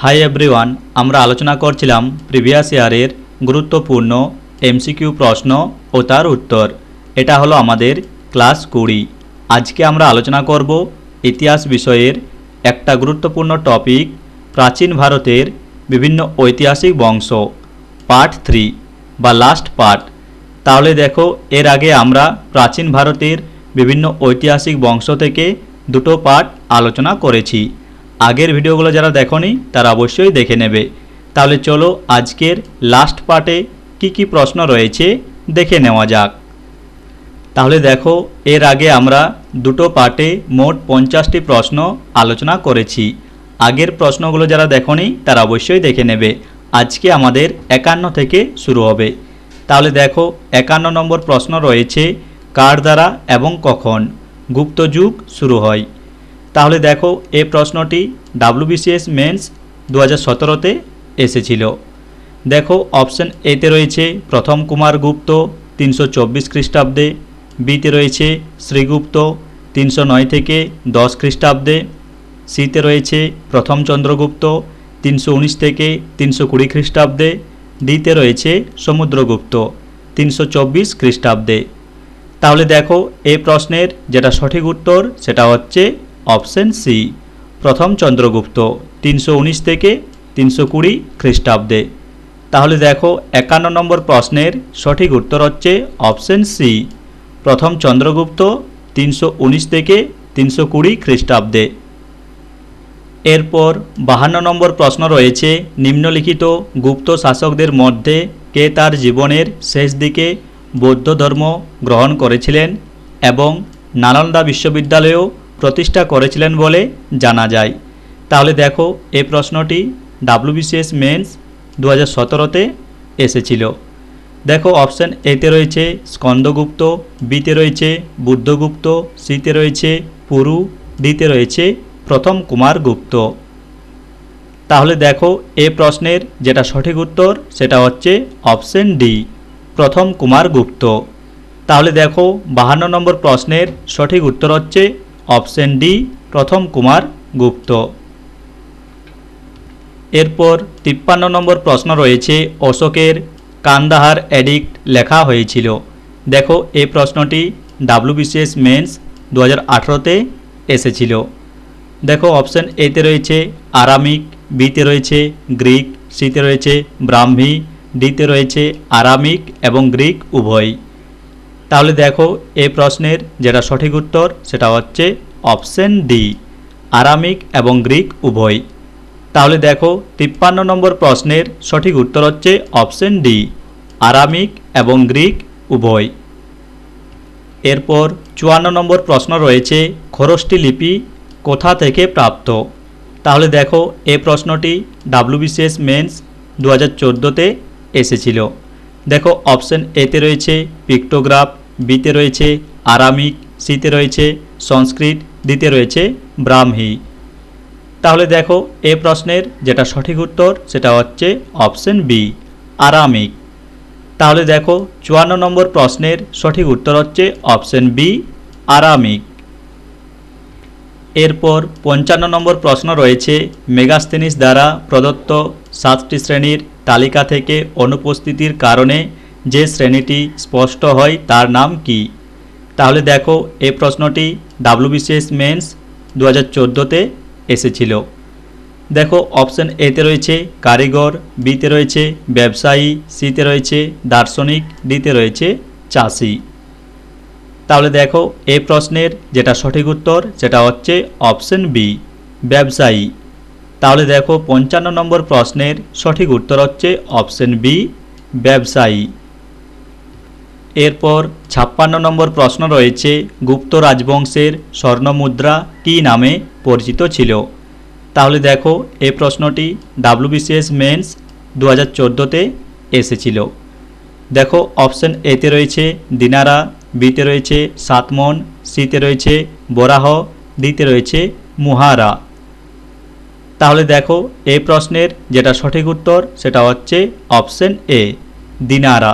Hi everyone, আমরা আলোচনা করছিলাম প্রিভিয়াস ইয়ারের গুরুত্বপূর্ণ এমসিকিউ প্রশ্ন ও তার উত্তর। এটা হলো আমাদের ক্লাস 20। আজকে আমরা আলোচনা করব ইতিহাস বিষয়ের একটা গুরুত্বপূর্ণ টপিক, প্রাচীন ভারতের বিভিন্ন ঐতিহাসিক বংশ, পার্ট 3 বা লাস্ট পার্ট। তাহলে দেখো, এর আগে আমরা প্রাচীন ভারতের বিভিন্ন ঐতিহাসিক বংশ থেকে দুটো পার্ট আলোচনা করেছি। আগের ভিডিওগুলো যারা দেখোনি তারা অবশ্যই দেখে নেবে। তাহলে চলো আজকের লাস্ট পার্টে কি কি প্রশ্ন রয়েছে দেখে নেওয়া যাক। তাহলে দেখো, এর আগে আমরা দুটো পার্টে মোট 50টি প্রশ্ন আলোচনা করেছি। আগের প্রশ্নগুলো যারা দেখোনি তারা অবশ্যই দেখে নেবে। আজকে আমাদের 51 থেকে শুরু হবে। তাহলে দেখো, 51 নম্বর প্রশ্ন রয়েছে, কার দ্বারা এবং কখন গুপ্ত যুগ শুরু হয়। তাহলে দেখো, এই প্রশ্নটি WBCS মেন্স 2017-তে এসেছিল। দেখো, অপশন এতে রয়েছে প্রথম কুমারগুপ্ত 324 খ্রিস্টাব্দে, বিতে রয়েছে শ্রীগুপ্ত 309 থেকে 10 খ্রিস্টাব্দে, সিতে রয়েছে প্রথম চন্দ্রগুপ্ত 319 থেকে 320 খ্রিস্টাব্দে, ডিতে রয়েছে সমুদ্রগুপ্ত 324 খ্রিস্টাব্দে। তাহলে দেখো, এই প্রশ্নের যেটা সঠিক উত্তর সেটা হচ্ছে অপশন সি, প্রথম চন্দ্রগুপ্ত 319 থেকে 320 খ্রিস্টাব্দে। তাহলে দেখো, 51 নম্বর প্রশ্নের সঠিক উত্তর হচ্ছে অপশন সি, প্রথম চন্দ্রগুপ্ত 319 থেকে 320 খ্রিস্টাব্দে। এরপর 52 নম্বর প্রশ্ন রয়েছে, নিম্নলিখিত গুপ্ত শাসকদের মধ্যে কে তার জীবনের শেষ দিকে বৌদ্ধ ধর্ম গ্রহণ করেছিলেন এবং নালন্দা বিশ্ববিদ্যালয়েও প্রতিষ্ঠা করেছিলেন বলে জানা যায়। তাহলে দেখো, এই প্রশ্নটি WBCS মেন্স 2017-তে এসেছিল। দেখো, অপশান এতে রয়েছে স্কন্দগুপ্ত, বিতে রয়েছে বুদ্ধগুপ্ত, সিতে রয়েছে পুরু, ডিতে রয়েছে প্রথম কুমারগুপ্ত। তাহলে দেখো, এই প্রশ্নের যেটা সঠিক উত্তর সেটা হচ্ছে অপশন ডি, প্রথম কুমারগুপ্ত। তাহলে দেখো, 52 নম্বর প্রশ্নের সঠিক উত্তর হচ্ছে অপশন ডি, প্রথম কুমারগুপ্ত। এরপর 53 নম্বর প্রশ্ন রয়েছে, অশোকের কান্দাহার এডিক্ট লেখা হয়েছিল। দেখো, এই প্রশ্নটি WBCS মেন্স 2018-তে এসেছিল। দেখো, অপশন এতে রয়েছে আরামিক, বিতে রয়েছে গ্রিক, সিতে রয়েছে ব্রাহ্মী, ডিতে রয়েছে আরামিক এবং গ্রিক উভয়। তাহলে দেখো, এই প্রশ্নের যেটা সঠিক উত্তর সেটা হচ্ছে অপশন ডি, আরামিক এবং গ্রিক উভয়। তাহলে দেখো, 53 নম্বর প্রশ্নের সঠিক উত্তর হচ্ছে অপশন ডি, আরামিক এবং গ্রিক উভয়। এরপর 54 নম্বর প্রশ্ন রয়েছে, খরষ্টি লিপি কোথা থেকে প্রাপ্ত। তাহলে দেখো, এই প্রশ্নটি WBCS মেন্স 2014-তে এসেছিল। দেখো, অপশন এতে রয়েছে পিক্টোগ্রাফ, বিতে রয়েছে আরামিক, সিতে রয়েছে সংস্কৃত, ডিতে রয়েছে ব্রাহ্মী। তাহলে দেখো, এই প্রশ্নের যেটা সঠিক উত্তর সেটা হচ্ছে অপশন বি, আরামিক। তাহলে দেখো, 54 নম্বর প্রশ্নের সঠিক উত্তর হচ্ছে অপশন বি, আরামিক। এরপর 55 নম্বর প্রশ্ন রয়েছে, মেগাস্থেনিস দ্বারা প্রদত্ত 7টি শ্রেণীর তালিকা থেকে অনুপস্থিতির কারণে যে শ্রেণীটি স্পষ্ট হয় তার নাম কি। তাহলে দেখো, এই প্রশ্নটি WBCS মেন্স 2014-তে এসেছিল। দেখো, অপশন এতে রয়েছে কারিগর, বিতে রয়েছে ব্যবসায়ী, সিতে রয়েছে দার্শনিক, ডিতে রয়েছে চাষি। তাহলে দেখো, এই প্রশ্নের যেটা সঠিক উত্তর সেটা হচ্ছে অপশন বি, ব্যবসায়ী। তাহলে দেখো, 55 নম্বর প্রশ্নের সঠিক উত্তর হচ্ছে অপশন বি, ব্যবসায়ী। এরপর 56 নম্বর প্রশ্ন রয়েছে, গুপ্ত রাজবংশের স্বর্ণমুদ্রা কী নামে পরিচিত ছিল। তাহলে দেখো, এই প্রশ্নটি WBCS মেন্স 2014-তে এসেছিল। দেখো, অপশন এতে রয়েছে দিনারা, বিতে রয়েছে সাতমন, সিতে রয়েছে বরাহ, ডিতে রয়েছে মুহারা। তাহলে দেখো, এই প্রশ্নের যেটা সঠিক উত্তর সেটা হচ্ছে অপশন এ, দিনারা।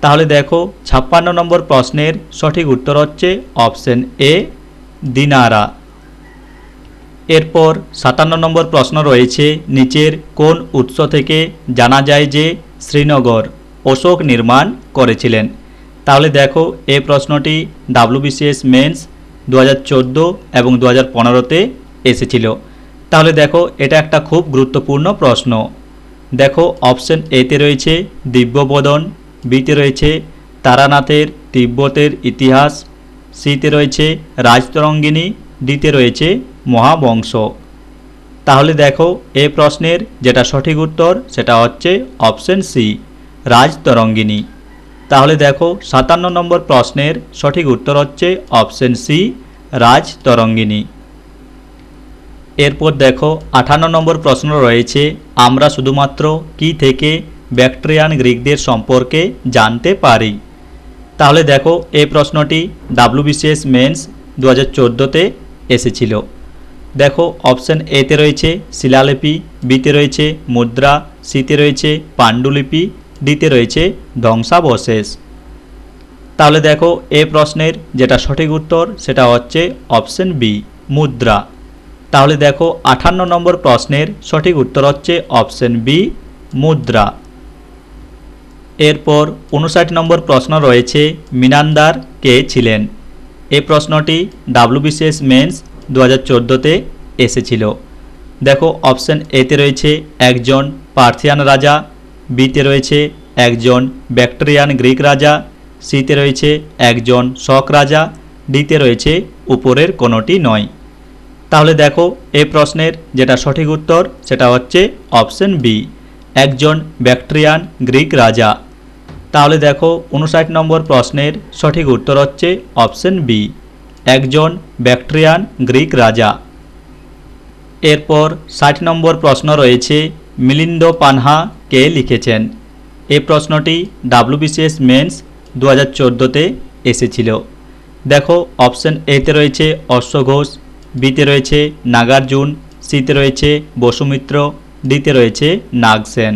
তাহলে দেখো, 56 নম্বর প্রশ্নের সঠিক উত্তর হচ্ছে অপশন এ, দিনারা। এরপর 57 নম্বর প্রশ্ন রয়েছে, নিচের কোন উৎস থেকে জানা যায় যে শ্রীনগর অশোক নির্মাণ করেছিলেন? তাহলে দেখো এই প্রশ্নটি WBCS মেন্স 2014 এবং 2015-তে এসেছিল। তাহলে দেখো এটা একটা খুব গুরুত্বপূর্ণ প্রশ্ন। দেখো অপশন এতে রয়েছে দিব্যবোধন, বিতে রয়েছে তারানাথের তিব্বতের ইতিহাস, সিতে রয়েছে রাজতরঙ্গিনী, ডিতে রয়েছে মহাবংশ। তাহলে দেখো এই প্রশ্নের যেটা সঠিক উত্তর সেটা হচ্ছে অপশন সি, রাজতরঙ্গিনী। তাহলে দেখো 57 নম্বর প্রশ্নের সঠিক উত্তর হচ্ছে অপশন সি, রাজতরঙ্গিনী। এরপর দেখো 58 নম্বর প্রশ্ন রয়েছে, আমরা শুধুমাত্র কি থেকে ব্যাকট্রিয়ান গ্রিকদের সম্পর্কে জানতে পারি? তাহলে দেখো এই প্রশ্নটি WBCS মেন্স 2014-তে এসেছিল। দেখো অপশন এতে রয়েছে শিলালিপি, বিতে রয়েছে মুদ্রা, সিতে রয়েছে পাণ্ডুলিপি, ডিতে রয়েছে ধ্বংসাবশেষ। তাহলে দেখো এই প্রশ্নের যেটা সঠিক উত্তর সেটা হচ্ছে অপশন বি, মুদ্রা। তাহলে দেখো 58 নম্বর প্রশ্নের সঠিক উত্তর হচ্ছে অপশন বি, মুদ্রা। এরপর 59 নম্বর প্রশ্ন রয়েছে, মিনান্দার কে ছিলেন? এই প্রশ্নটি WBCS মেন্স 2014-তে এসেছিল। দেখো অপশন এতে রয়েছে একজন পার্থিয়ান রাজা, বিতে রয়েছে একজন ব্যাকট্রিয়ান গ্রিক রাজা, সিতে রয়েছে একজন শক রাজা, ডিতে রয়েছে উপরের কোনোটি নয়। তাহলে দেখো এই প্রশ্নের যেটা সঠিক উত্তর সেটা হচ্ছে অপশন বি, একজন ব্যাকট্রিয়ান গ্রিক রাজা। তাহলে দেখো 59 নম্বর প্রশ্নের সঠিক উত্তর হচ্ছে অপশন বি, একজন ব্যাকট্রিয়ান গ্রিক রাজা। এরপর 60 নম্বর প্রশ্ন রয়েছে, মিলিন্দ পানহা কে লিখেছেন? এই প্রশ্নটি WBCS মেন্স 2014-তে এসেছিল। দেখো অপশন এতে রয়েছে অশ্বঘোষ, বিতে রয়েছে নাগার্জুন, সিতে রয়েছে বসুমিত্র, ডিতে রয়েছে নাগসেন।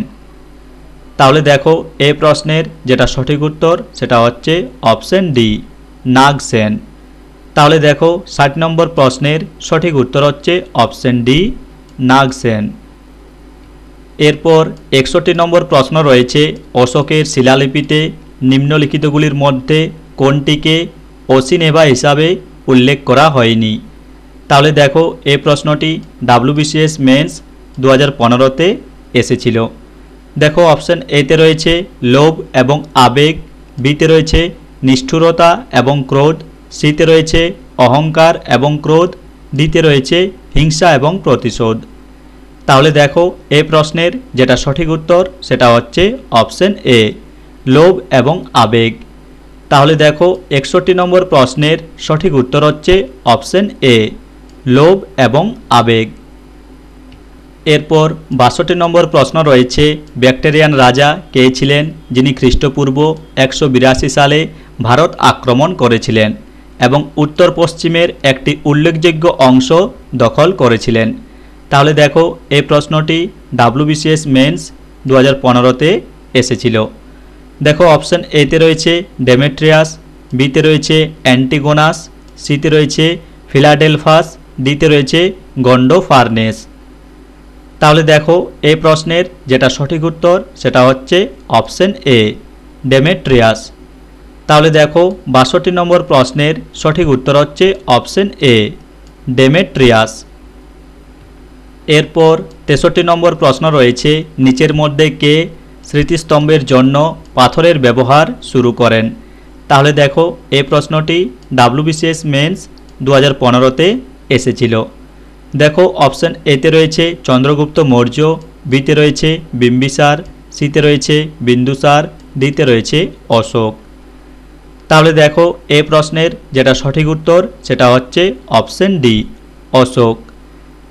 তাহলে দেখো এই প্রশ্নের যেটা সঠিক উত্তর সেটা হচ্ছে অপশন ডি, নাগসেন। তাহলে দেখো 60 নম্বর প্রশ্নের সঠিক উত্তর হচ্ছে অপশন ডি, নাগসেন। এরপর 61 নম্বর প্রশ্ন রয়েছে, অশোকের শিলালিপিতে নিম্নলিখিতগুলির মধ্যে কোনটিকে অসিনেভা হিসাবে উল্লেখ করা হয়নি? তাহলে দেখো এই প্রশ্নটি WBCS মেন্স 2015-তে এসেছিল। দেখো অপশন এতে রয়েছে লোভ এবং আবেগ, বিতে রয়েছে নিষ্ঠুরতা এবং ক্রোধ, সিতে রয়েছে অহংকার এবং ক্রোধ, ডিতে রয়েছে হিংসা এবং প্রতিশোধ। তাহলে দেখো এই প্রশ্নের যেটা সঠিক উত্তর সেটা হচ্ছে অপশন এ, লোভ এবং আবেগ। তাহলে দেখো 61 নম্বর প্রশ্নের সঠিক উত্তর হচ্ছে অপশন এ, লোভ এবং আবেগ। এরপর 62 নম্বর প্রশ্ন রয়েছে, ব্যাকট্রিয়ান রাজা কে ছিলেন যিনি খ্রিস্টপূর্ব 182 সালে ভারত আক্রমণ করেছিলেন এবং উত্তর পশ্চিমের একটি উল্লেখযোগ্য অংশ দখল করেছিলেন? তাহলে দেখো এই প্রশ্নটি WBCS মেন্স 2015-তে এসেছিল। দেখো অপশন এতে রয়েছে ডেমেট্রিয়াস, বিতে রয়েছে অ্যান্টিগোনাস, সিতে রয়েছে ফিলাডেলফাস, ডিতে রয়েছে গন্ডোফার্নেস। তাহলে দেখো এই প্রশ্নের যেটা সঠিক উত্তর সেটা হচ্ছে অপশন এ, ডেমেট্রিয়াস। তাহলে দেখো 62 নম্বর প্রশ্নের সঠিক উত্তর হচ্ছে অপশন এ, ডেমেট্রিয়াস। এরপর 63 নম্বর প্রশ্ন রয়েছে, নিচের মধ্যে কে স্মৃতিস্তম্ভের জন্য পাথরের ব্যবহার শুরু করেন? তাহলে দেখো এই প্রশ্নটি WBCS মেন্স 2015-তে এসেছিল। দেখো অপশন এতে রয়েছে চন্দ্রগুপ্ত মৌর্য, বিতে রয়েছে বিম্বিসার, সিতে রয়েছে বিন্দুসার, ডিতে রয়েছে অশোক। তাহলে দেখো এই প্রশ্নের যেটা সঠিক উত্তর সেটা হচ্ছে অপশন ডি, অশোক।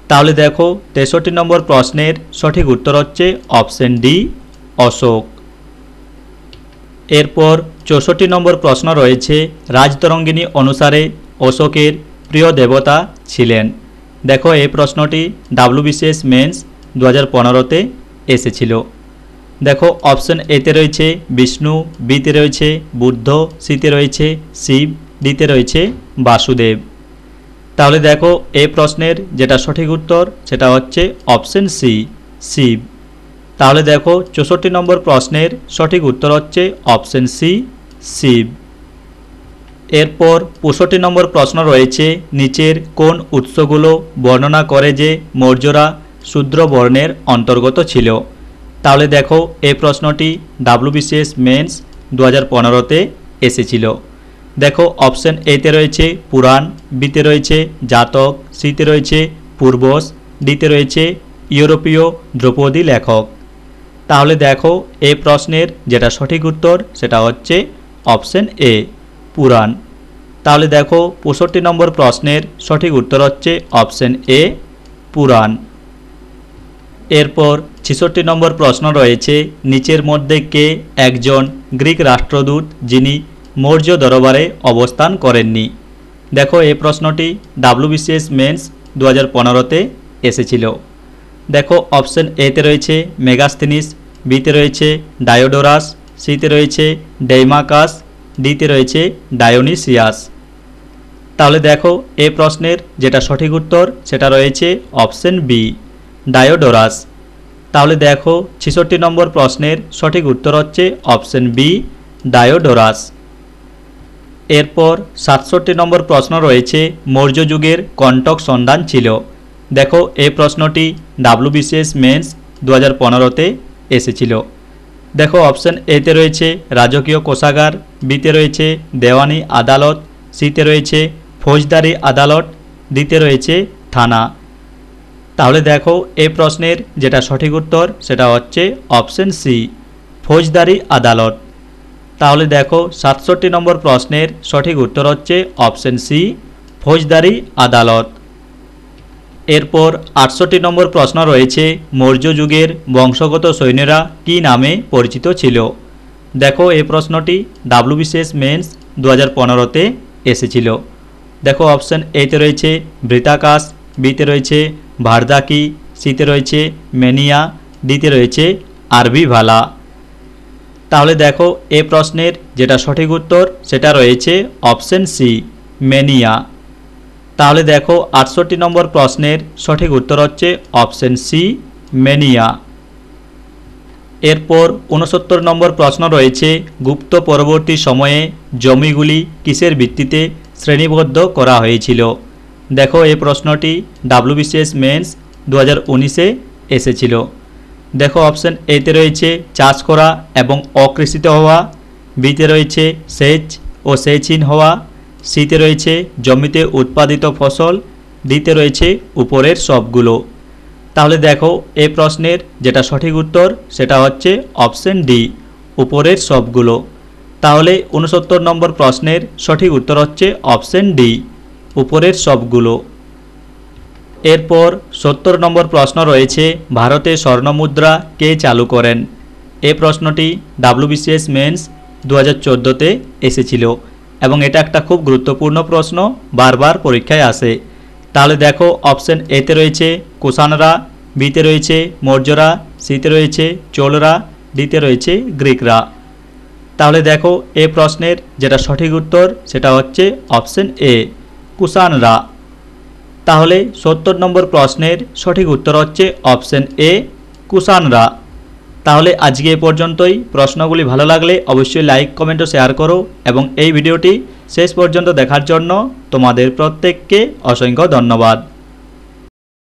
তাহলে দেখো 63 নম্বর প্রশ্নের সঠিক উত্তর হচ্ছে অপশন ডি, অশোক। এরপর 64 নম্বর প্রশ্ন রয়েছে, রাজতরঙ্গিনী অনুসারে অশোকের প্রিয় দেবতা ছিলেন? দেখো এই প্রশ্নটি WBCS মেন্স 2015-তে এসেছিল। দেখো অপশন এতে রয়েছে বিষ্ণু, বিতে রয়েছে বুদ্ধ, সিতে রয়েছে শিব, ডিতে রয়েছে বাসুদেব। তাহলে দেখো এই প্রশ্নের যেটা সঠিক উত্তর সেটা হচ্ছে অপশন সি, শিব। তাহলে দেখো 64 নম্বর প্রশ্নের সঠিক উত্তর হচ্ছে অপশন সি, শিব। এরপর 65 নম্বর প্রশ্ন রয়েছে, নিচের কোন উৎসগুলো বর্ণনা করে যে মৌর্যরা শূদ্র বর্ণের অন্তর্গত ছিল। তাহলে দেখো এই প্রশ্নটি WBCS মেন্স 2015-তে এসেছিল। দেখো অপশন এতে রয়েছে পুরাণ, বিতে রয়েছে জাতক, সিতে রয়েছে পূর্বজ, ডিতে রয়েছে ইউরোপীয় ধ্রুপদী লেখক। তাহলে দেখো এই প্রশ্নের যেটা সঠিক উত্তর সেটা হচ্ছে অপশন এ, পুরাণ। তাহলে দেখো 65 নম্বর প্রশ্নের সঠিক উত্তর হচ্ছে অপশন এ, পুরাণ। এরপর 66 নম্বর প্রশ্ন রয়েছে, নিচের মধ্যে কে একজন গ্রিক রাষ্ট্রদূত যিনি মৌর্য দরবারে অবস্থান করেননি। দেখো এই প্রশ্নটি WBCS মেন্স 2015-তে এসেছিল। দেখো অপশন এতে রয়েছে মেগাস্থেনিস, বিতে রয়েছে ডায়োডোরাস, সিতে রয়েছে ডেইমাকাস, ডিতে রয়েছে ডায়োনিসিয়াস। তাহলে দেখো এই প্রশ্নের যেটা সঠিক উত্তর সেটা রয়েছে অপশন বি, ডায়োডোরাস। তাহলে দেখো 66 নম্বর প্রশ্নের সঠিক উত্তর হচ্ছে অপশন বি, ডায়োডোরাস। এরপর 67 নম্বর প্রশ্ন রয়েছে, মৌর্য যুগের কণ্টক সন্ধান ছিল। দেখো এই প্রশ্নটি WBCS মেন্স 2015-তে এসেছিল। দেখো অপশন এতে রয়েছে রাজকীয় কোষাগার, বিতে রয়েছে দেওয়ানি আদালত, সিতে রয়েছে ফৌজদারি আদালত, ডিতে রয়েছে থানা। তাহলে দেখো এই প্রশ্নের যেটা সঠিক উত্তর সেটা হচ্ছে অপশন সি, ফৌজদারি আদালত। তাহলে দেখো 67 নম্বর প্রশ্নের সঠিক উত্তর হচ্ছে অপশন সি, ফৌজদারি আদালত। এরপর 68 নম্বর প্রশ্ন রয়েছে, মৌর্য যুগের বংশগত সৈন্যরা কী নামে পরিচিত ছিল। দেখো এই প্রশ্নটি WBCS মেন্স 2015-তে এসেছিল। দেখো অপশন এতে রয়েছে বৃতাকাশ, বিতে রয়েছে ভারদাকি, সিতে রয়েছে মেনিয়া, ডিতে রয়েছে আরবি ভালা। তাহলে দেখো এই প্রশ্নের যেটা সঠিক উত্তর সেটা রয়েছে অপশন সি, মেনিয়া। তাহলে দেখো 68 নম্বর প্রশ্নের সঠিক উত্তর হচ্ছে অপশন সি, মেনিয়া। এরপর 69 নম্বর প্রশ্ন রয়েছে, গুপ্ত পরবর্তী সময়ে জমিগুলি কিসের ভিত্তিতে শ্রেণীবদ্ধ করা হয়েছিল। দেখো এই প্রশ্নটি WBCS মেন্স 2019-এ এসেছিল। দেখো অপশন এতে রয়েছে চাষ করা এবং অকৃষিত হওয়া, বিতে রয়েছে সেচ ও সেচহীন হওয়া, সিতে রয়েছে জমিতে উৎপাদিত ফসল, ডিতে রয়েছে উপরের সবগুলো। তাহলে দেখো এই প্রশ্নের যেটা সঠিক উত্তর সেটা হচ্ছে অপশন ডি, উপরের সবগুলো। তাহলে 69 নম্বর প্রশ্নের সঠিক উত্তর হচ্ছে অপশন ডি, উপরের সবগুলো। এরপর 70 নম্বর প্রশ্ন রয়েছে, ভারতে স্বর্ণমুদ্রা কে চালু করেন। এই প্রশ্নটি WBCS মেন্স 2014-তে এসেছিল এবং এটা একটা খুব গুরুত্বপূর্ণ প্রশ্ন, বারবার পরীক্ষায় আসে। তাহলে দেখো অপশন এতে রয়েছে কুষাণরা, বিতে রয়েছে মৌর্যরা, সিতে রয়েছে চোলরা, ডিতে রয়েছে গ্রিকরা। তাহলে দেখো এই প্রশ্নের যেটা সঠিক উত্তর সেটা হচ্ছে অপশন এ, কুষাণরা। তাহলে 70 নম্বর প্রশ্নের সঠিক উত্তর হচ্ছে অপশন এ, কুষাণরা। তাহলে আজকে এ পর্যন্তই। প্রশ্নগুলি ভালো লাগলে অবশ্যই লাইক, কমেন্ট ও শেয়ার করো এবং এই ভিডিওটি শেষ পর্যন্ত দেখার জন্য তোমাদের প্রত্যেককে অসংখ্য ধন্যবাদ।